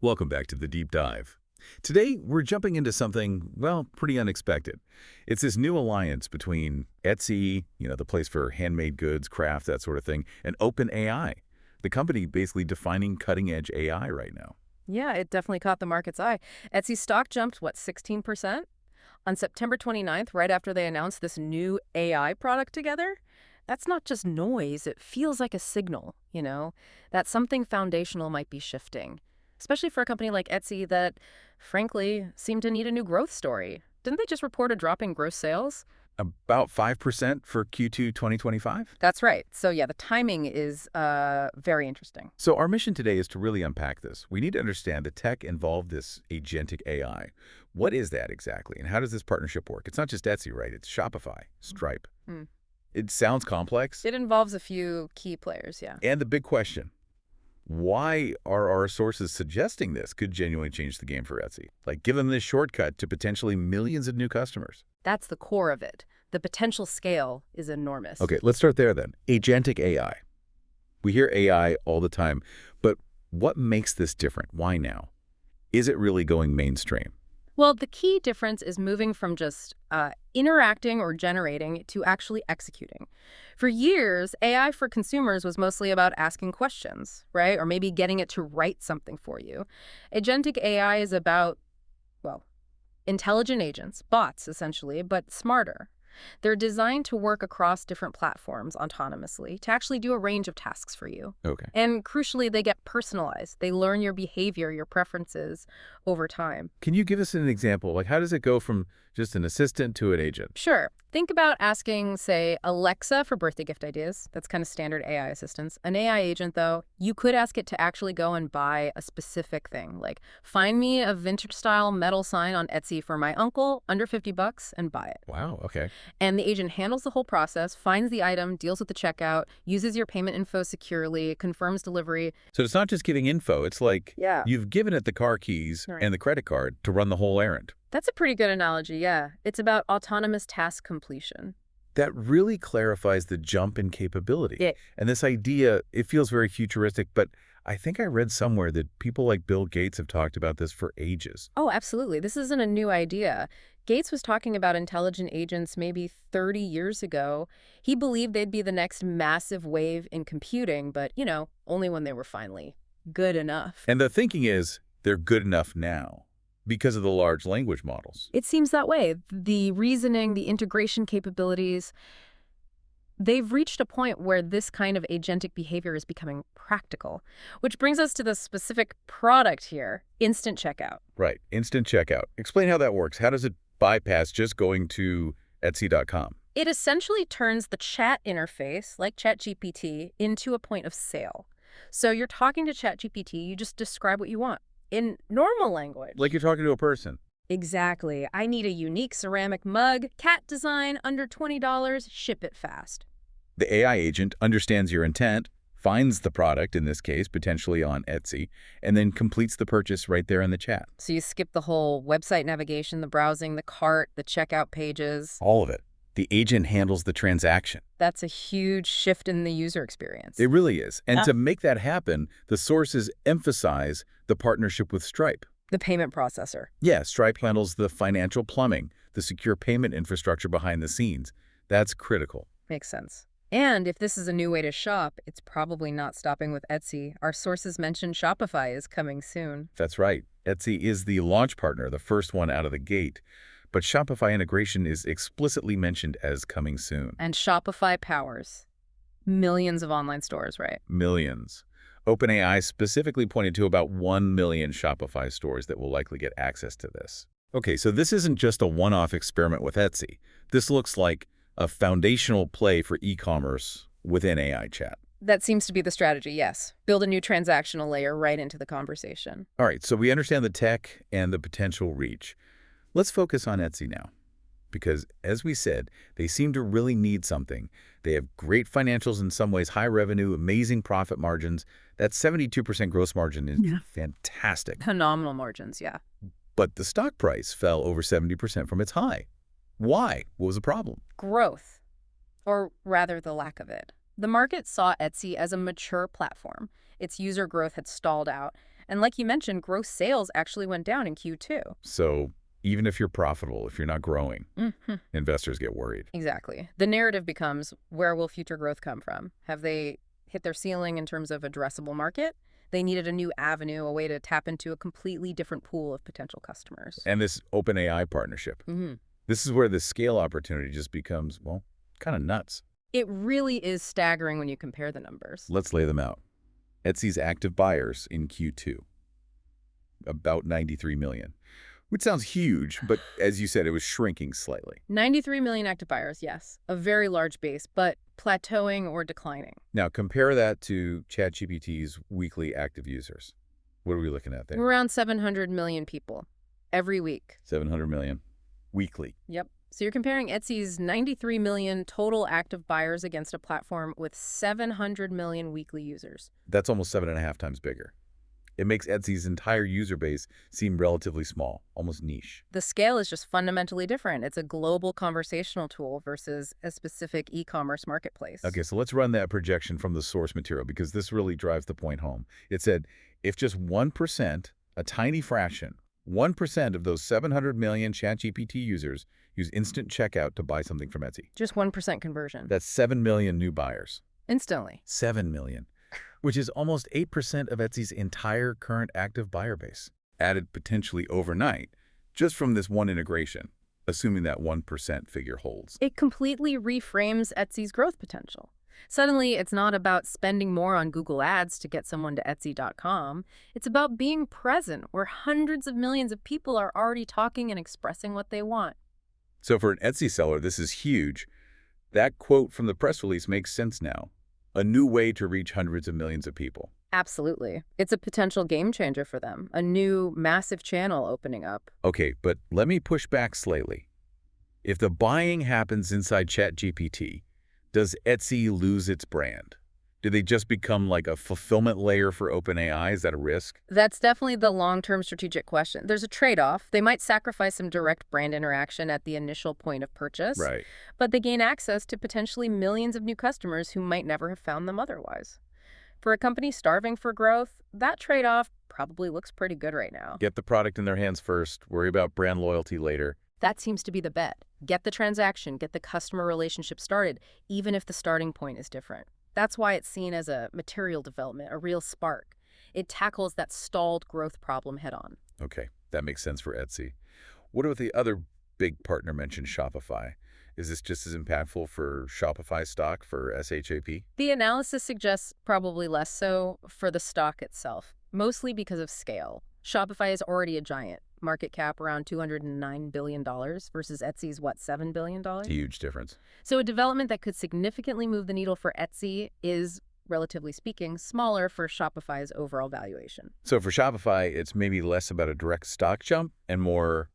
Welcome back to the Deep Dive. Today, we're jumping into something, well, pretty unexpected. It's this new alliance between Etsy, the place for handmade goods, craft, that sort of thing, and OpenAI, the company basically defining cutting-edge AI right now. Yeah, it definitely caught the market's eye. Etsy stock jumped, what, 16%? On September 29th, right after they announced this new AI product together? That's not just noise, it feels like a signal, that something foundational might be shifting. Especially for a company like Etsy that, frankly, seemed to need a new growth story. Didn't they just report a drop in gross sales? About 5% for Q2 2025? That's right. So yeah, the timing is very interesting. So our mission today is to really unpack this. We need to understand the tech involved this agentic AI. What is that exactly, and how does this partnership work? It's not just Etsy, right? It's Shopify, Stripe. Mm. It sounds complex. It involves a few key players, yeah. And the big question, why are our sources suggesting this could genuinely change the game for Etsy? Like, give them this shortcut to potentially millions of new customers. That's the core of it. The potential scale is enormous. Okay, let's start there then. Agentic AI. We hear AI all the time, but what makes this different? Why now? Is it really going mainstream? Well, the key difference is moving from just interacting or generating to actually executing. For years, AI for consumers was mostly about asking questions, right? Or maybe getting it to write something for you. Agentic AI is about, well, intelligent agents, bots essentially, but smarter. They're designed to work across different platforms autonomously to actually do a range of tasks for you. Okay. And crucially, they get personalized. They learn your behavior, your preferences over time. Can you give us an example? Like, how does it go from just an assistant to an agent? Sure. Think about asking, say, Alexa for birthday gift ideas. That's kind of standard AI assistance. An AI agent, though, you could ask it to actually go and buy a specific thing, like find me a vintage-style metal sign on Etsy for my uncle, under $50, and buy it. Wow, okay. And the agent handles the whole process, finds the item, deals with the checkout, uses your payment info securely, confirms delivery. So it's not just giving info. It's like Yeah. you've given it the car keys Right. and the credit card to run the whole errand. That's a pretty good analogy, yeah. It's about autonomous task completion. That really clarifies the jump in capability. Yeah. And this idea, it feels very futuristic, but I think I read somewhere that people like Bill Gates have talked about this for ages. Oh, absolutely. This isn't a new idea. Gates was talking about intelligent agents maybe 30 years ago. He believed they'd be the next massive wave in computing, but, only when they were finally good enough. And the thinking is they're good enough now because of the large language models. It seems that way. The reasoning, the integration capabilities, they've reached a point where this kind of agentic behavior is becoming practical, which brings us to the specific product here, instant checkout. Right, instant checkout. Explain how that works. How does it bypass just going to Etsy.com? It essentially turns the chat interface, like ChatGPT, into a point of sale. So you're talking to ChatGPT, you just describe what you want in normal language. Like you're talking to a person. Exactly. I need a unique ceramic mug, cat design, under $20, ship it fast. The AI agent understands your intent, finds the product, in this case, potentially on Etsy, and then completes the purchase right there in the chat. So you skip the whole website navigation, the browsing, the cart, the checkout pages. All of it. The agent handles the transaction. That's a huge shift in the user experience. It really is. And to make that happen, the sources emphasize the partnership with Stripe. The payment processor. Yeah, Stripe handles the financial plumbing, the secure payment infrastructure behind the scenes. That's critical. Makes sense. And if this is a new way to shop, it's probably not stopping with Etsy. Our sources mentioned Shopify is coming soon. That's right. Etsy is the launch partner, the first one out of the gate. But Shopify integration is explicitly mentioned as coming soon. And Shopify powers millions of online stores, right? Millions. OpenAI specifically pointed to about 1 million Shopify stores that will likely get access to this. Okay, so this isn't just a one-off experiment with Etsy. This looks like a foundational play for e-commerce within AI chat. That seems to be the strategy, yes. Build a new transactional layer right into the conversation. All right, so we understand the tech and the potential reach. Let's focus on Etsy now, because as we said, they seem to really need something. They have great financials in some ways, high revenue, amazing profit margins. That 72% gross margin is fantastic. Phenomenal margins, yeah. But the stock price fell over 70% from its high. Why? What was the problem? Growth, or rather the lack of it. The market saw Etsy as a mature platform. Its user growth had stalled out, And like you mentioned, gross sales actually went down in Q2. So even if you're profitable, if you're not growing, investors get worried. Exactly. The narrative becomes, where will future growth come from? Have they hit their ceiling in terms of addressable market? They needed a new avenue, a way to tap into a completely different pool of potential customers. And this OpenAI partnership, this is where the scale opportunity just becomes, well, kind of nuts. It really is staggering when you compare the numbers. Let's lay them out. Etsy's active buyers in Q2, about 93 million, which sounds huge, but as you said, it was shrinking slightly. 93 million active buyers, yes. A very large base, but plateauing or declining. Now, compare that to ChatGPT's weekly active users. What are we looking at there? Around 700 million people every week. 700 million weekly. Yep. So you're comparing Etsy's 93 million total active buyers against a platform with 700 million weekly users. That's almost 7.5 times bigger. It makes Etsy's entire user base seem relatively small, almost niche. The scale is just fundamentally different. It's a global conversational tool versus a specific e-commerce marketplace. Okay, so let's run that projection from the source material because this really drives the point home. It said if just 1%, a tiny fraction, 1% of those 700 million ChatGPT users use instant checkout to buy something from Etsy. Just 1% conversion. That's 7 million new buyers. Instantly. 7 million, which is almost 8% of Etsy's entire current active buyer base, added potentially overnight, just from this one integration, assuming that 1% figure holds. It completely reframes Etsy's growth potential. Suddenly, it's not about spending more on Google Ads to get someone to Etsy.com. It's about being present where hundreds of millions of people are already talking and expressing what they want. So for an Etsy seller, this is huge. That quote from the press release makes sense now. A new way to reach hundreds of millions of people. Absolutely. It's a potential game changer for them, a new massive channel opening up. Okay, but let me push back slightly. If the buying happens inside ChatGPT, does Etsy lose its brand? Do they just become like a fulfillment layer for OpenAI? Is that a risk? That's definitely the long-term strategic question. There's a trade-off. They might sacrifice some direct brand interaction at the initial point of purchase, Right. but they gain access to potentially millions of new customers who might never have found them otherwise. For a company starving for growth, that trade-off probably looks pretty good right now. Get the product in their hands first, worry about brand loyalty later. That seems to be the bet. Get the transaction, get the customer relationship started, even if the starting point is different. That's why it's seen as a material development, a real spark. It tackles that stalled growth problem head-on. Okay, that makes sense for Etsy. What about the other big partner mentioned, Shopify? Is this just as impactful for Shopify stock for SHAP? The analysis suggests probably less so for the stock itself, mostly because of scale. Shopify is already a giant, market cap around $209 billion versus Etsy's, $7 billion? Huge difference. So a development that could significantly move the needle for Etsy is, relatively speaking, smaller for Shopify's overall valuation. So for Shopify, it's maybe less about a direct stock jump and more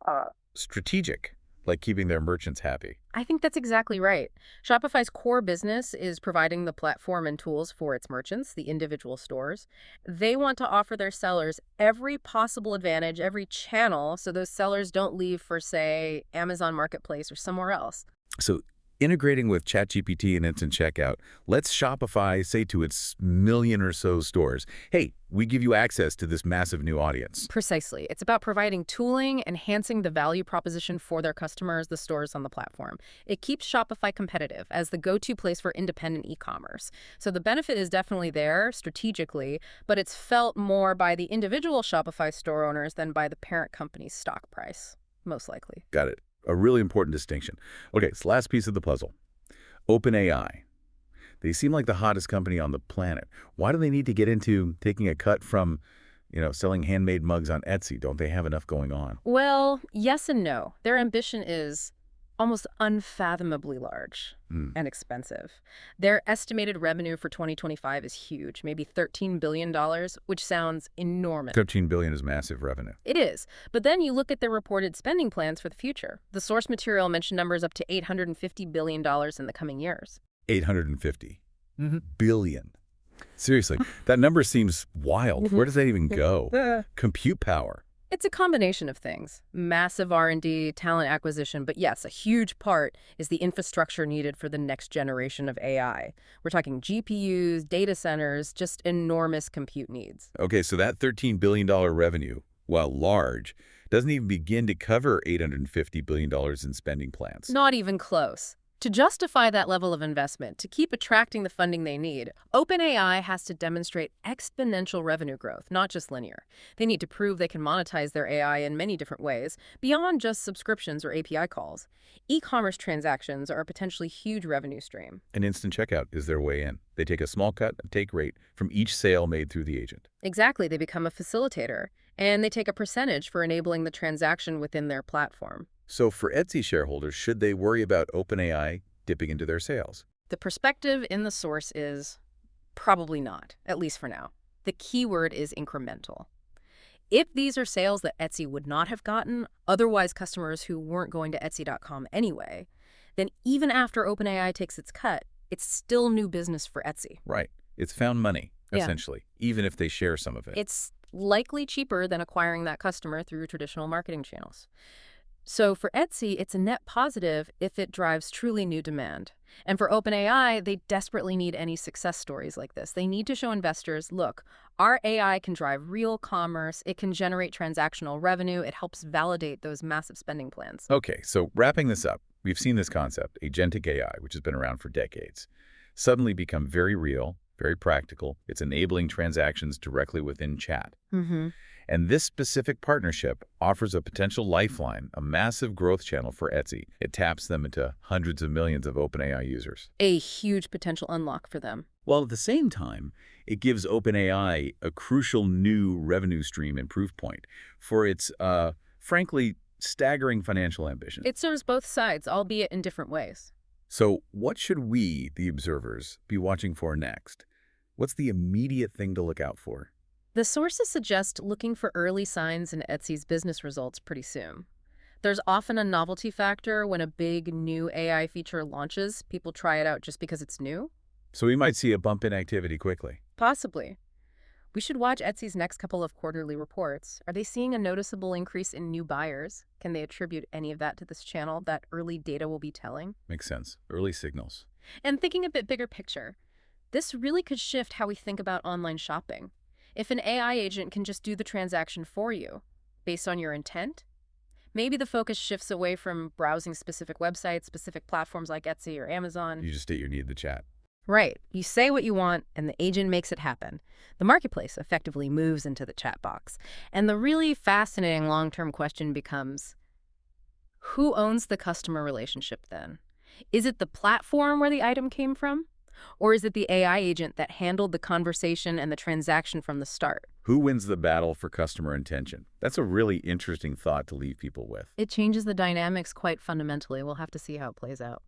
strategic, like keeping their merchants happy. I think that's exactly right. Shopify's core business is providing the platform and tools for its merchants, the individual stores. They want to offer their sellers every possible advantage, every channel, so those sellers don't leave for, say, Amazon Marketplace or somewhere else. So integrating with ChatGPT and instant checkout lets Shopify say to its million or so stores, hey, we give you access to this massive new audience. Precisely. It's about providing tooling, enhancing the value proposition for their customers, the stores on the platform. It keeps Shopify competitive as the go-to place for independent e-commerce. So the benefit is definitely there strategically, but it's felt more by the individual Shopify store owners than by the parent company's stock price, most likely. Got it. A really important distinction. Okay, so last piece of the puzzle. OpenAI. They seem like the hottest company on the planet. Why do they need to get into taking a cut from, selling handmade mugs on Etsy? Don't they have enough going on? Well, yes and no. Their ambition is almost unfathomably large and expensive. Their estimated revenue for 2025 is huge, maybe $13 billion, which sounds enormous. $13 billion is massive revenue. It is. But then you look at their reported spending plans for the future. The source material mentioned numbers up to $850 billion in the coming years. 850 billion. Seriously, that number seems wild. Where does that even go? Compute power. It's a combination of things. Massive R&D, talent acquisition, but yes, a huge part is the infrastructure needed for the next generation of AI. We're talking GPUs, data centers, just enormous compute needs. Okay, so that $13 billion revenue, while large, doesn't even begin to cover $850 billion in spending plans. Not even close. To justify that level of investment, to keep attracting the funding they need, OpenAI has to demonstrate exponential revenue growth, not just linear. They need to prove they can monetize their AI in many different ways, beyond just subscriptions or API calls. E-commerce transactions are a potentially huge revenue stream. An instant checkout is their way in. They take a small cut of take rate from each sale made through the agent. Exactly, they become a facilitator, and they take a percentage for enabling the transaction within their platform. So for Etsy shareholders, should they worry about OpenAI dipping into their sales? The perspective in the source is probably not, at least for now. The key word is incremental. If these are sales that Etsy would not have gotten, otherwise customers who weren't going to Etsy.com anyway, then even after OpenAI takes its cut, it's still new business for Etsy. Right. It's found money, Yeah. essentially, even if they share some of it. It's likely cheaper than acquiring that customer through traditional marketing channels. So for Etsy, it's a net positive if it drives truly new demand. And for OpenAI, they desperately need any success stories like this. They need to show investors, look, our AI can drive real commerce, it can generate transactional revenue, it helps validate those massive spending plans. Okay, so wrapping this up, we've seen this concept, Agentic AI, which has been around for decades, suddenly become very real, very practical. It's enabling transactions directly within chat. And this specific partnership offers a potential lifeline, a massive growth channel for Etsy. It taps them into hundreds of millions of OpenAI users. A huge potential unlock for them. While at the same time, it gives OpenAI a crucial new revenue stream and proof point for its, frankly, staggering financial ambition. It serves both sides, albeit in different ways. So what should we, the observers, be watching for next? What's the immediate thing to look out for? The sources suggest looking for early signs in Etsy's business results pretty soon. There's often a novelty factor when a big new AI feature launches. People try it out just because it's new. So we might see a bump in activity quickly. Possibly. We should watch Etsy's next couple of quarterly reports. Are they seeing a noticeable increase in new buyers? Can they attribute any of that to this channel that early data will be telling? Makes sense. Early signals. And thinking a bit bigger picture, this really could shift how we think about online shopping. If an AI agent can just do the transaction for you, based on your intent, maybe the focus shifts away from browsing specific websites, specific platforms like Etsy or Amazon. You just state your need to chat. Right. You say what you want, and the agent makes it happen. The marketplace effectively moves into the chat box. And the really fascinating long-term question becomes, who owns the customer relationship then? Is it the platform where the item came from? Or is it the AI agent that handled the conversation and the transaction from the start? Who wins the battle for customer intention? That's a really interesting thought to leave people with. It changes the dynamics quite fundamentally. We'll have to see how it plays out.